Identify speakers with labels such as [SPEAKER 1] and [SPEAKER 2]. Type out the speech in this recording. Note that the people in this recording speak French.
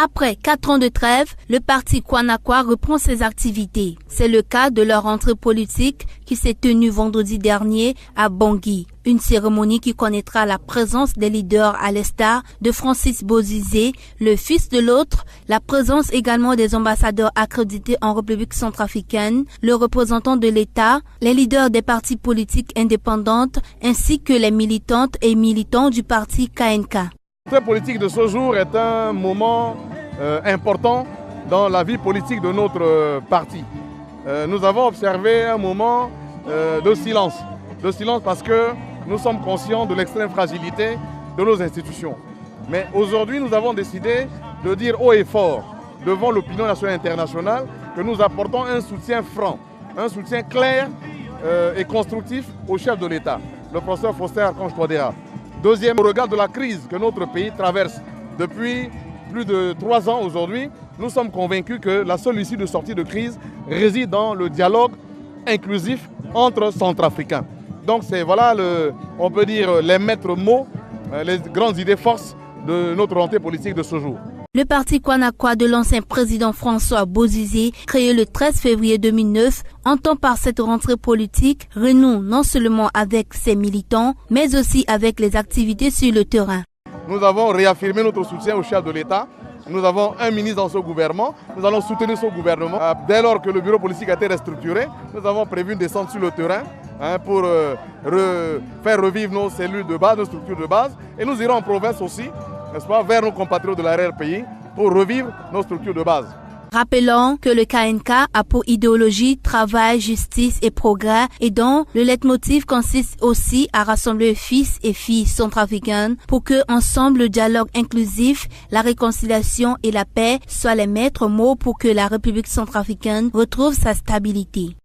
[SPEAKER 1] Après 4 ans de trêve, le parti Kwanakwa reprend ses activités. C'est le cas de leur rentrée politique qui s'est tenue vendredi dernier à Bangui. Une cérémonie qui connaîtra la présence des leaders à l'instar de Francis Bozizé, le fils de l'autre, la présence également des ambassadeurs accrédités en République centrafricaine, le représentant de l'État, les leaders des partis politiques indépendantes ainsi que les militantes et militants du parti KNK.
[SPEAKER 2] La rentrée politique de ce jour est un moment important dans la vie politique de notre parti. Nous avons observé un moment de silence parce que nous sommes conscients de l'extrême fragilité de nos institutions. Mais aujourd'hui, nous avons décidé de dire haut et fort devant l'opinion nationale et internationale que nous apportons un soutien franc, un soutien clair et constructif au chef de l'État, le professeur Faustin Archange Touadéra. Deuxième, au regard de la crise que notre pays traverse depuis plus de 3 ans aujourd'hui, nous sommes convaincus que la seule issue de sortie de crise réside dans le dialogue inclusif entre Centrafricains. Donc c'est voilà, on peut dire, les maîtres mots, les grandes idées forces de notre rentrée politique de ce jour.
[SPEAKER 1] Le parti Kwanakwa de l'ancien président François Bozizé, créé le 13 février 2009, entend par cette rentrée politique renouer non seulement avec ses militants, mais aussi avec les activités sur le terrain.
[SPEAKER 2] Nous avons réaffirmé notre soutien au chef de l'État. Nous avons un ministre dans ce gouvernement. Nous allons soutenir ce gouvernement. Dès lors que le bureau politique a été restructuré, nous avons prévu une descente sur le terrain pour faire revivre nos cellules de base, nos structures de base. Et nous irons en province aussi, n'est-ce pas, vers nos compatriotes de l'arrière-pays pour revivre nos structures de base.
[SPEAKER 1] Rappelons que le KNK a pour idéologie travail, justice et progrès et dont le leitmotiv consiste aussi à rassembler fils et filles centrafricaines pour que ensemble le dialogue inclusif, la réconciliation et la paix soient les maîtres mots pour que la République centrafricaine retrouve sa stabilité.